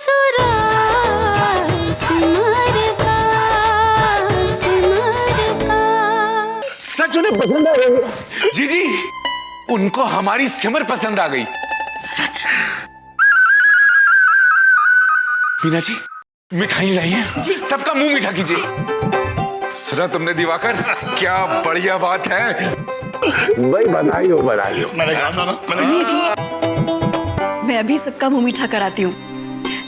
ससुराल सिमर का, सिमर का। सच उन्हें पसंद आ गई। जी जी, उनको हमारी सिमर पसंद आ गई। सच। मीना जी, मिठाई लाई है, सबका मुंह मीठा कीजिए। सुना तुमने दिवाकर, क्या बढ़िया बात है। भाई बधाई हो, बधाई हो। मैंने कहा था ना, सुनिए जी, मैं अभी सबका मुंह मीठा कराती हूँ,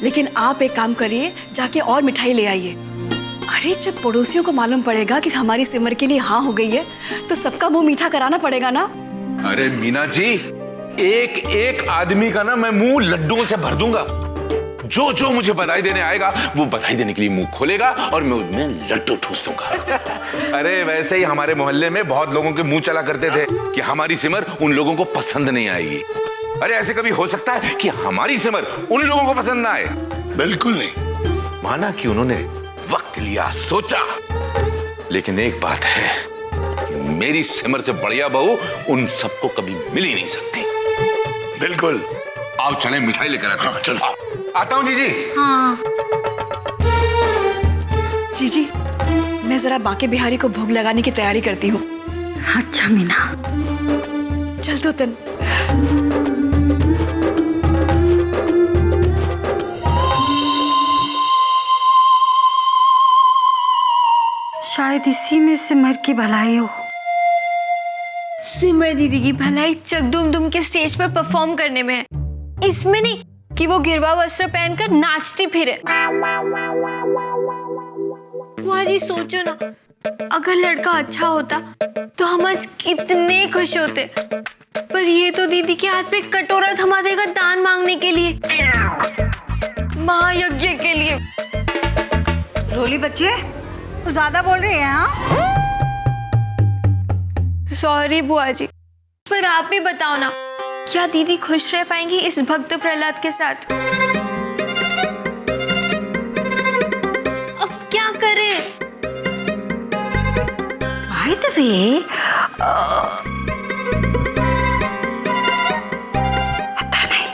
लेकिन आप एक काम करिए, जाके और मिठाई ले आइए। अरे जब पड़ोसियों को मालूम पड़ेगा कि हमारी सिमर के लिए हाँ हो गई है, तो सबका मुंह मीठा कराना पड़ेगा ना। अरे मीना जी, एक एक आदमी का ना मैं मुंह लड्डुओं से भर दूंगा। जो जो मुझे बधाई देने आएगा, वो बधाई देने के लिए मुंह खोलेगा और मैं उसमें लड्डू ठूस दूंगा। अरे वैसे ही हमारे मोहल्ले में बहुत लोगों के मुंह चला करते थे कि हमारी सिमर उन लोगों को पसंद नहीं आएगी। अरे ऐसे कभी हो सकता है कि हमारी सिमर उन लोगों को पसंद ना आए? बिल्कुल नहीं। माना कि उन्होंने वक्त लिया, सोचा, लेकिन एक बात है कि मेरी सिमर से बढ़िया बहू उन सबको कभी मिल ही नहीं सकती। बिल्कुल। आओ चलें, मिठाई लेकर आते हैं। हाँ, चलो। आता हूँ जीजी। हाँ। जी, मैं जरा बांके बिहारी को भोग लगाने की तैयारी करती हूँ। अच्छा मीना, चल तो तन। शायद इसी में सिमर की भलाई हो। सिमर दीदी की भलाई चकदुम दुम के स्टेज पर परफॉर्म करने में है, इसमें नहीं कि वो गिरवा वस्त्र पहनकर नाचती फिरे। बुआ जी सोचो ना, अगर लड़का अच्छा होता तो हम आज कितने खुश होते, पर ये तो दीदी के हाथ में कटोरा थमा देगा दान मांगने के लिए, महायज्ञ के लिए। रोली बच्चे, तो ज्यादा बोल रहे हैं। हाँ, सॉरी बुआ जी, पर आप भी बताओ ना, क्या दीदी खुश रह पाएंगी इस भक्त प्रहलाद के साथ? अब क्या करें? बाय द वे, पता नहीं।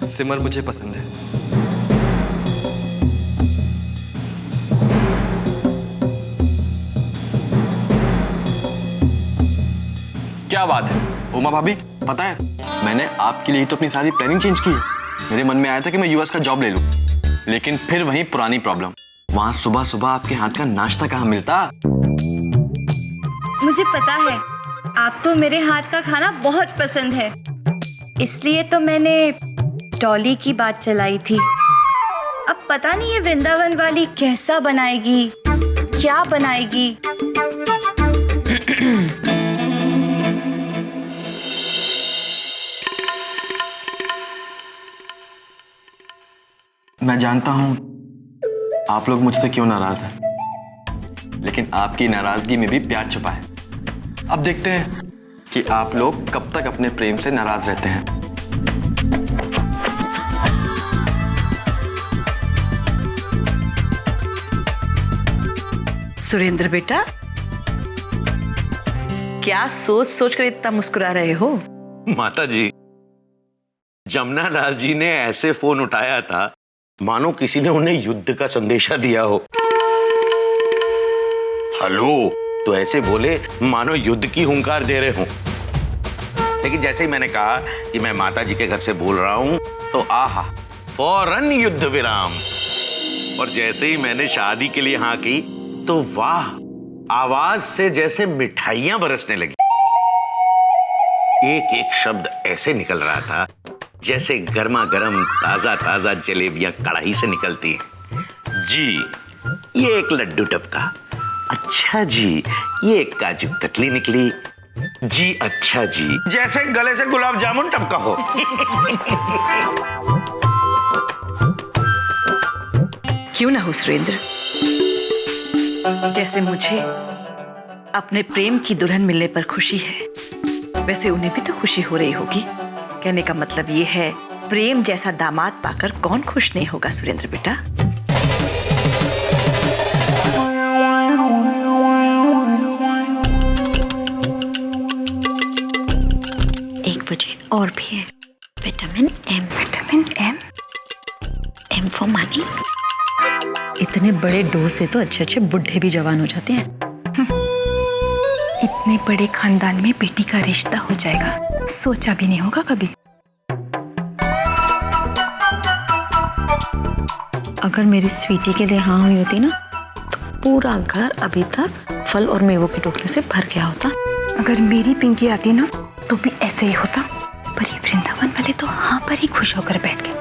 सिमर मुझे पसंद है। क्या बात है उमा भाभी, पता है मैंने आपके लिए तो अपनी सारी प्लानिंग चेंज की है। मेरे मन में आया था कि मैं यूएस का जॉब ले लूं, लेकिन फिर वही पुरानी प्रॉब्लम, वहां सुबह सुबह आपके हाथ का नाश्ता कहाँ मिलता। मुझे पता है आपको मेरे हाथ का खाना बहुत पसंद है, इसलिए तो मैंने डॉली की बात चलाई थी। अब पता नहीं ये वृंदावन वाली कैसा बनाएगी, क्या बनाएगी। मैं जानता हूं आप लोग मुझसे क्यों नाराज हैं, लेकिन आपकी नाराजगी में भी प्यार छुपा है। अब देखते हैं कि आप लोग कब तक अपने प्रेम से नाराज रहते हैं। सुरेंद्र बेटा, क्या सोच सोच कर इतना मुस्कुरा रहे हो? माता जी, जमुना लाल जी ने ऐसे फोन उठाया था मानो किसी ने उन्हें युद्ध का संदेशा दिया हो। हेलो तो ऐसे बोले मानो युद्ध की हुंकार दे रहे हो। लेकिन जैसे ही मैंने कहा कि मैं माता जी के घर से बोल रहा हूं, तो आहा फौरन युद्ध विराम। और जैसे ही मैंने शादी के लिए हाँ की, तो वाह, आवाज से जैसे मिठाइयां बरसने लगी। एक एक शब्द ऐसे निकल रहा था जैसे गर्मा गर्म ताजा ताजा जलेबियां कढ़ाई से निकलती। जी ये एक लड्डू टपका, अच्छा जी ये एक काजू कतली निकली, जी अच्छा जी जैसे गले से गुलाब जामुन टपका हो। क्यों ना हो सुरेंद्र, जैसे मुझे अपने प्रेम की दुल्हन मिलने पर खुशी है, वैसे उन्हें भी तो खुशी हो रही होगी। कहने का मतलब ये है प्रेम जैसा दामाद पाकर कौन खुश नहीं होगा सुरेंद्र बेटा। और भी है vitamin M. Vitamin M? M for money. इतने बड़े डोज से तो अच्छे अच्छे बुढ़े भी जवान हो जाते हैं। इतने बड़े खानदान में बेटी का रिश्ता हो जाएगा, सोचा भी नहीं होगा कभी। अगर मेरी स्वीटी के लिए हाँ हुई होती ना, तो पूरा घर अभी तक फल और मेवों की टोकरियों से भर गया होता। अगर मेरी पिंकी आती ना, तो भी ऐसे ही होता। पर ये वृंदावन वाले तो हाँ पर ही खुश होकर बैठ गए।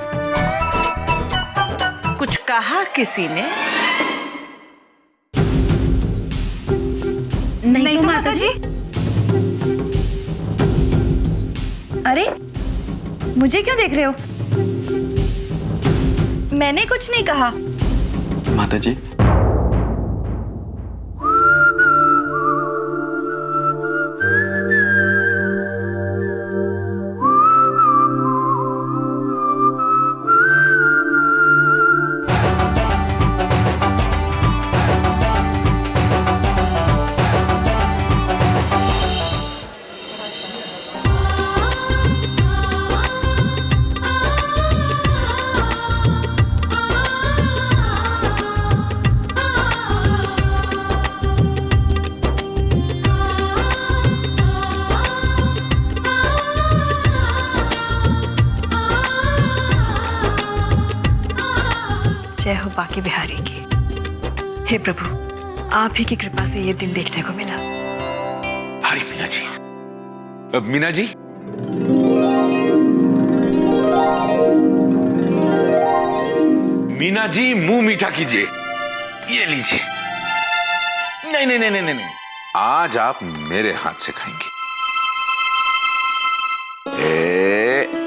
कुछ कहा किसी ने? नहीं तो माता जी। अरे मुझे क्यों देख रहे हो? मैंने कुछ नहीं कहा। माता जी, जय हो बाकी बिहारी की। हे प्रभु, आप ही की कृपा से ये दिन देखने को मिला। अरे मीना जी, मीना जी, मीना जी, मुंह मीठा कीजिए। ये लीजिए। नहीं नहीं नहीं नहीं नहीं, आज आप मेरे हाथ से खाएंगे।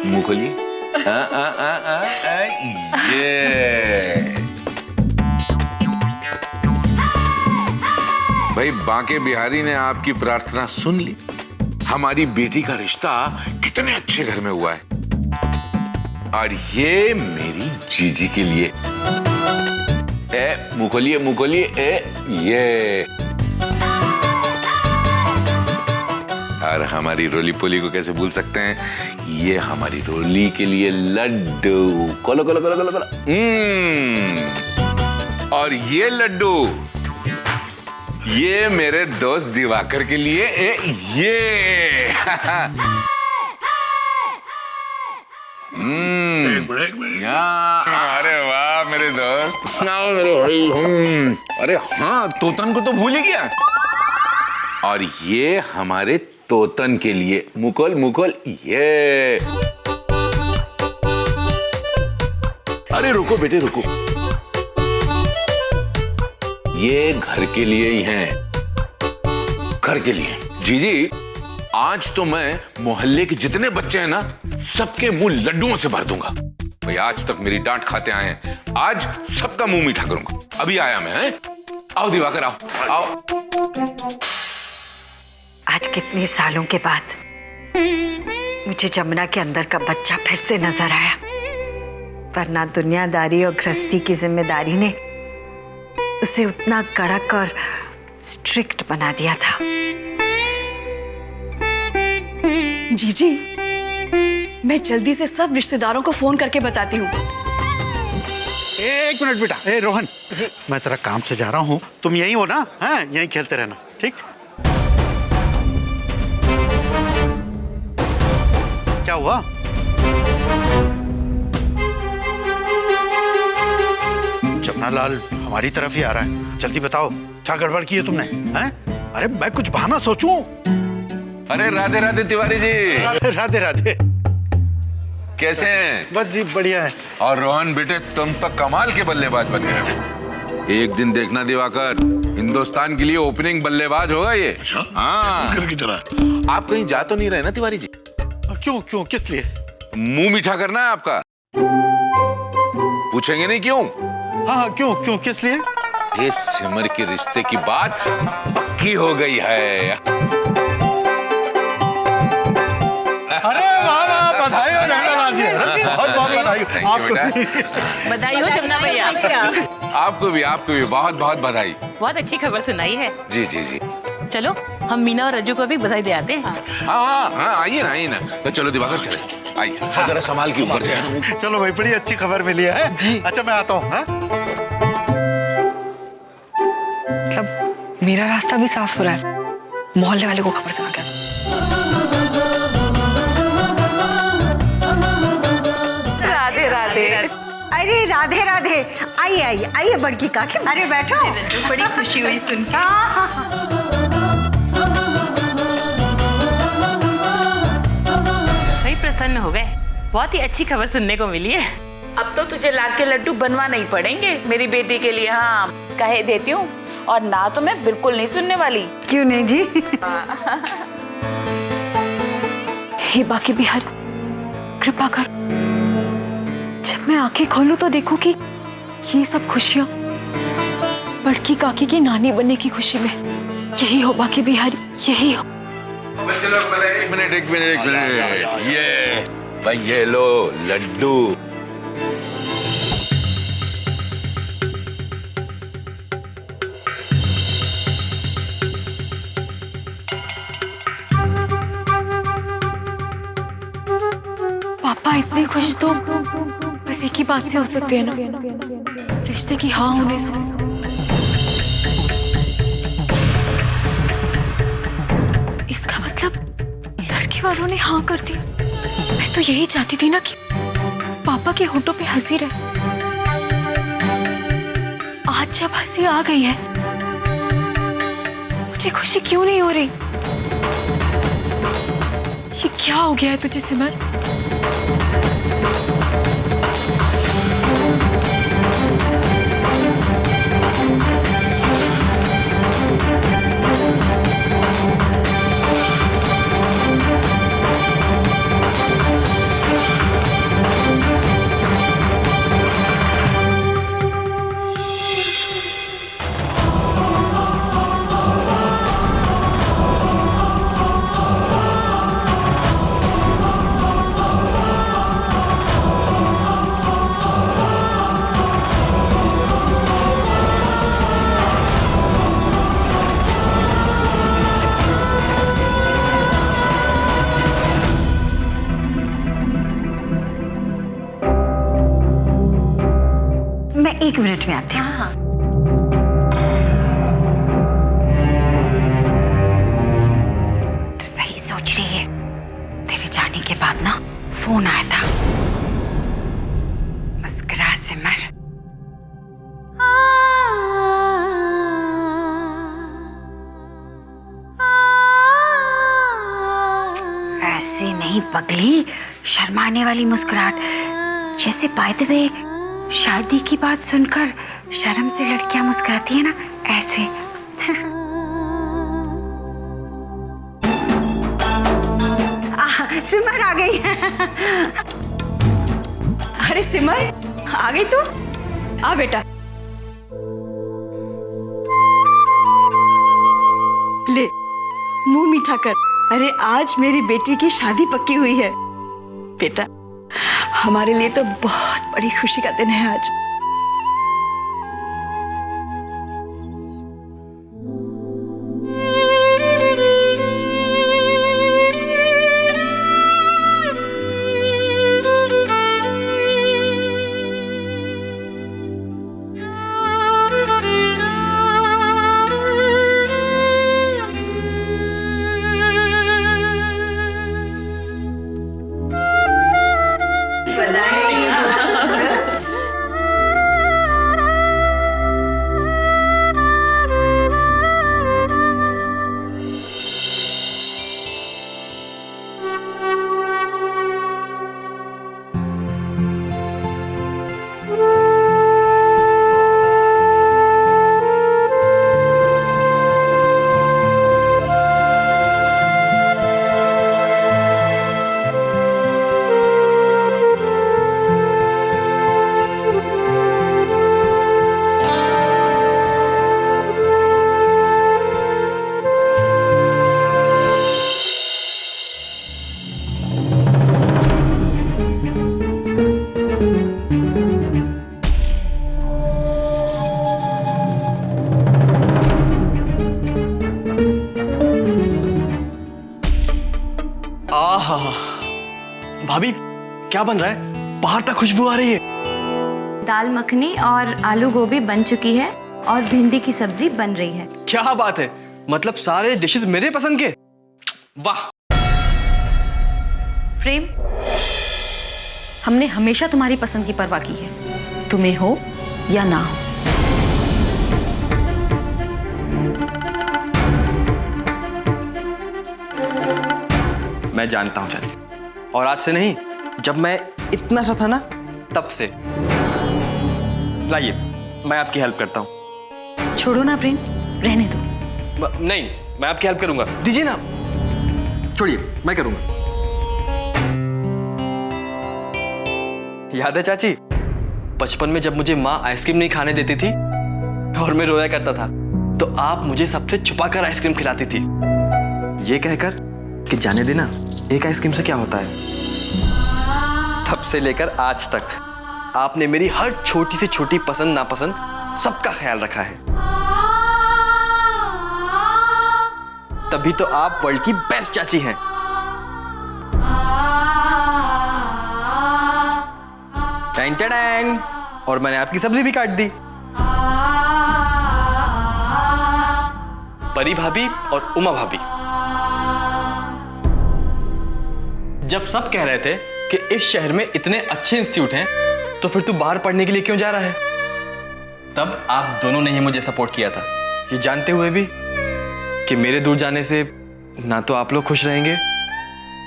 मुंह खोलिए। ये भाई, बांके बिहारी ने आपकी प्रार्थना सुन ली। हमारी बेटी का रिश्ता कितने अच्छे घर में हुआ है, और ये मेरी जीजी के लिए। मुंह खोलिए, मुंह खोलिए। ये और हमारी रोली पोली को कैसे भूल सकते हैं, ये हमारी रोली के लिए लड्डू। खोलो खोलो खोलो खोलो खोलो। और ये लड्डू, ये मेरे दोस्त दिवाकर के लिए। ये अरे वाह मेरे दोस्त, मेरे भाई। अरे हाँ, तोतन को तो भूल ही गया। और ये हमारे तोतन के लिए। मुकुल मुकुल। ये अरे रुको बेटे रुको, ये घर के लिए ही हैं, घर के लिए। जीजी, आज तो मैं मोहल्ले के जितने बच्चे हैं ना, सबके मुंह लड्डुओं से भर दूंगा। भाई आज तक मेरी डांट खाते आए हैं, आज सबका मुंह मीठा करूंगा। अभी आया मैं। है? आओ दिवाकर, आओ आओ। आज कितने सालों के बाद मुझे जमुना के अंदर का बच्चा फिर से नजर आया, वरना दुनियादारी और गृहस्थी की जिम्मेदारी ने उसे उतना कड़क और स्ट्रिक्ट बना दिया था। जीजी, मैं जल्दी से सब रिश्तेदारों को फोन करके बताती हूँ। एक मिनट बेटा। ए रोहन जी, मैं जरा काम से जा रहा हूँ, तुम यहीं हो ना? हाँ, यहीं खेलते रहना, ठीक? क्या हुआ? जमुनालाल हमारी तरफ ही आ रहा है, जल्दी बताओ क्या गड़बड़ की है तुमने? हैं? अरे मैं कुछ बहाना सोचूं। अरे राधे राधे तिवारी जी। राधे राधे। कैसे हैं? बस जी बढ़िया है। और रोहन बेटे, तुम तो कमाल के बल्लेबाज बन गए। एक दिन देखना दिवाकर, हिंदुस्तान के लिए ओपनिंग बल्लेबाज होगा ये। हाँ, की तरह। आप कहीं जा तो नहीं रहे ना तिवारी जी? क्यों क्यों, किस लिए? मुंह मीठा करना है आपका। पूछेंगे नहीं क्यों? हाँ क्यों क्यों, किस लिए? ये सिमर के रिश्ते की बात पक्की हो गई है। अरे वाह वाह, बधाई हो जमुनालाल जी। बहुत यू Thank you, बेटा। बधाई हो जमुना भैया। आपको भी बहुत बहुत बधाई। बहुत अच्छी खबर सुनाई है। जी जी जी। चलो हम मीना और रज्जू को भी बधाई दे आते हैं। हाँ आइए ना तो चलो दिवाकर चले आइए। जरा संभाल के ऊपर जाए। चलो भाई, बड़ी अच्छी खबर मिली है जी। अच्छा मैं आता हूँ। मतलब मेरा रास्ता भी साफ हो रहा है, मोहल्ले वाले को खबर सुना कर। राधे राधे। अरे राधे राधे, आइए आइए आइए बड़की काकी, अरे बैठो। बड़ी खुशी हुई सुन के। भाई प्रसन्न हो गए, बहुत ही अच्छी खबर सुनने को मिली है। अब तो तुझे लाख के लड्डू बनवा नहीं पड़ेंगे मेरी बेटी के लिए। हाँ कहे देती हूँ, और ना तो मैं बिल्कुल नहीं सुनने वाली। क्यों नहीं जी? हे बाकी बिहार, कृपा कर, जब मैं आंखें खोलूं तो देखूं कि ये सब खुशियां बड़की काकी की नानी बनने की खुशी में। यही हो बाकी बिहारी, यही हो। चलो एक मिनट ये भाई, ये लो लड्डू। पापा इतने खुश तो बस एक ही बात से हो सकते हैं ना, रिश्ते की हाँ होने से। इसका मतलब लड़के वालों ने हाँ कर दिया। मैं तो यही चाहती थी ना कि पापा के होठों पे हंसी रहे। आज जब हंसी आ गई है, मुझे खुशी क्यों नहीं हो रही? ये क्या हो गया है तुझे सिमर? मैं 1 मिनट में आती हूँ। तू सही सोच रही है, तेरे जाने के बाद ना फोन आया था। मुस्कुरा सिमर। ऐसी नहीं पगली, शर्माने वाली मुस्कुराहट, जैसे बाय द वे शादी की बात सुनकर शर्म से लड़कियां मुस्कुराती है ना, ऐसे। सिमर आ गई। अरे सिमर आ गई तू? आ बेटा, ले मुंह मीठा कर। अरे आज मेरी बेटी की शादी पक्की हुई है बेटा। हमारे लिए तो बहुत बड़ी खुशी का दिन है आज। क्या बन रहा है? बाहर तक खुशबू आ रही है। दाल मखनी और आलू गोभी बन चुकी है और भिंडी की सब्जी बन रही है। क्या बात है, मतलब सारे डिशेस मेरे पसंद के। वाह। प्रेम, हमने हमेशा तुम्हारी पसंद की परवाह की है, तुम्हें हो या ना हो। मैं जानता हूं चाची, और आज से नहीं, जब मैं इतना सा था ना तब से। लाइए, मैं आपकी हेल्प करता हूं। छोड़ो ना प्रेम, रहने दो। नहीं, मैं आपकी हेल्प करूंगा। दीजिए ना। छोड़िए, मैं करूंगा। याद है चाची, बचपन में जब मुझे माँ आइसक्रीम नहीं खाने देती थी और मैं रोया करता था, तो आप मुझे सबसे छुपाकर आइसक्रीम खिलाती थी, ये कहकर कि जाने देना, एक आइसक्रीम से क्या होता है। तब से लेकर आज तक आपने मेरी हर छोटी से छोटी पसंद नापसंद सबका ख्याल रखा है। तभी तो आप वर्ल्ड की बेस्ट चाची हैं। टैन टैन, और मैंने आपकी सब्जी भी काट दी। परी भाभी और उमा भाभी, जब सब कह रहे थे कि इस शहर में इतने अच्छे इंस्टीट्यूट हैं, तो फिर तू बाहर पढ़ने के लिए क्यों जा रहा है, तब आप दोनों ने ही मुझे सपोर्ट किया था, ये जानते हुए भी कि मेरे दूर जाने से ना तो आप लोग खुश रहेंगे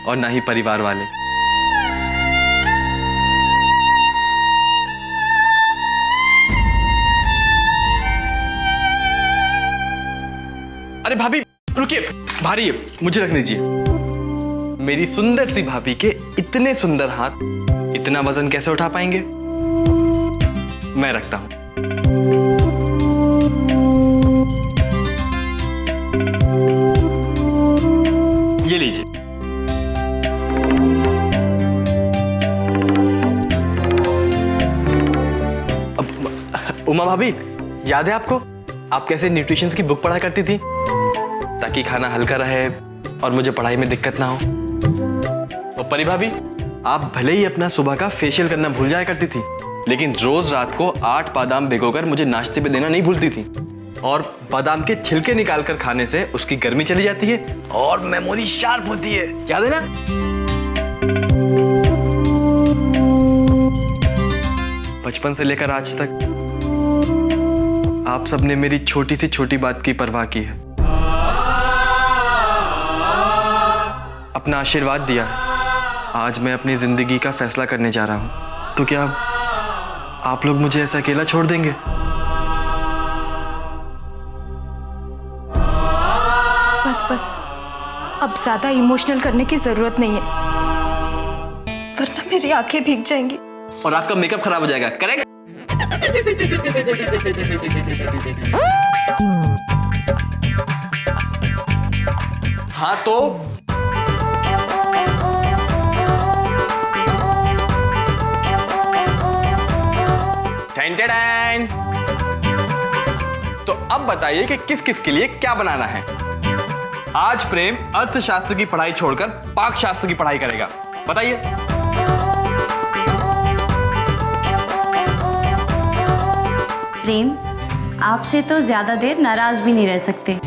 और ना ही परिवार वाले। अरे भाभी रुकिए, भारी है, मुझे रख दीजिए। मेरी सुंदर सी भाभी के इतने सुंदर हाथ इतना वजन कैसे उठा पाएंगे? मैं रखता हूं। ये लीजिए। अब उमा भाभी, याद है आपको, आप कैसे न्यूट्रिशंस की बुक पढ़ा करती थी ताकि खाना हल्का रहे और मुझे पढ़ाई में दिक्कत ना हो। और परी भाभी, आप भले ही अपना सुबह का फेशियल करना भूल जाया करती थी, लेकिन रोज रात को 8 बादाम भिगोकर मुझे नाश्ते पे देना नहीं भूलती थी। और बादाम के छिलके निकालकर खाने से उसकी गर्मी चली जाती है और मेमोरी शार्प होती है, याद है ना? बचपन से लेकर आज तक आप सबने मेरी छोटी सी छोटी बात की परवाह की है, अपना आशीर्वाद दिया है। आज मैं अपनी जिंदगी का फैसला करने जा रहा हूं, तो क्या आप लोग मुझे ऐसा अकेला छोड़ देंगे? बस बस, अब ज्यादा इमोशनल करने की जरूरत नहीं है, वरना मेरी आंखें भीग जाएंगी और आपका मेकअप खराब हो जाएगा। करेक्ट? हाँ तो टैन। तो अब बताइए कि किस किस के लिए क्या बनाना है। आज प्रेम अर्थशास्त्र की पढ़ाई छोड़कर पाक शास्त्र की पढ़ाई करेगा, बताइए। प्रेम, आपसे तो ज्यादा देर नाराज भी नहीं रह सकते,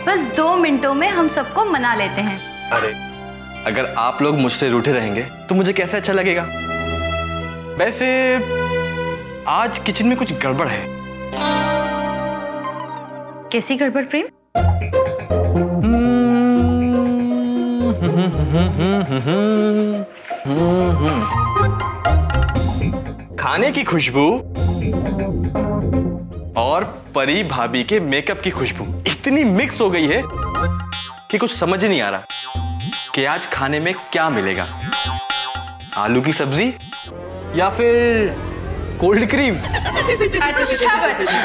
बस 2 मिनटों में हम सबको मना लेते हैं। अरे, अगर आप लोग मुझसे रूठे रहेंगे तो मुझे कैसे अच्छा लगेगा। वैसे आज किचन में कुछ गड़बड़ है। कैसी गड़बड़ प्रेम? खाने की खुशबू और परी भाभी के मेकअप की खुशबू इतनी मिक्स हो गई है कि कुछ समझ ही नहीं आ रहा कि आज खाने में क्या मिलेगा, आलू की सब्जी या फिर कोल्ड क्रीम। अच्छा बच्चा,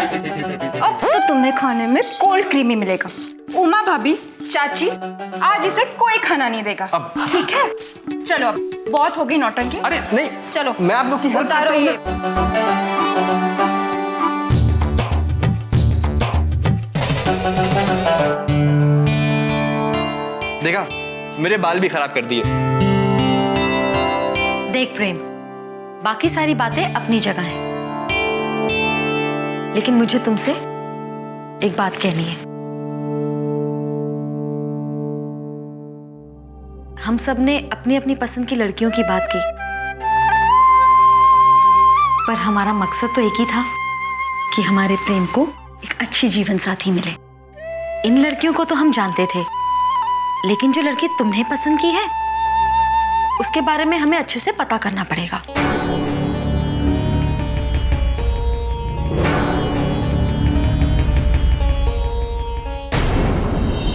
अब तो तुम्हें खाने में कोल्ड क्रीम ही मिलेगा। उमा भाभी, चाची, आज इसे कोई खाना नहीं देगा, ठीक है? चलो अब बहुत हो गई नौटंकी। अरे नहीं, चलो मैं आप लोग की हेल्प उतारो ये। देखा, मेरे बाल भी खराब कर दिए। देख प्रेम, बाकी सारी बातें अपनी जगह हैं, लेकिन मुझे तुमसे एक बात कहनी है। हम सब ने अपनी अपनी पसंद की लड़कियों की बात की, पर हमारा मकसद तो एक ही था कि हमारे प्रेम को एक अच्छी जीवन साथी मिले। इन लड़कियों को तो हम जानते थे, लेकिन जो लड़की तुमने पसंद की है उसके बारे में हमें अच्छे से पता करना पड़ेगा।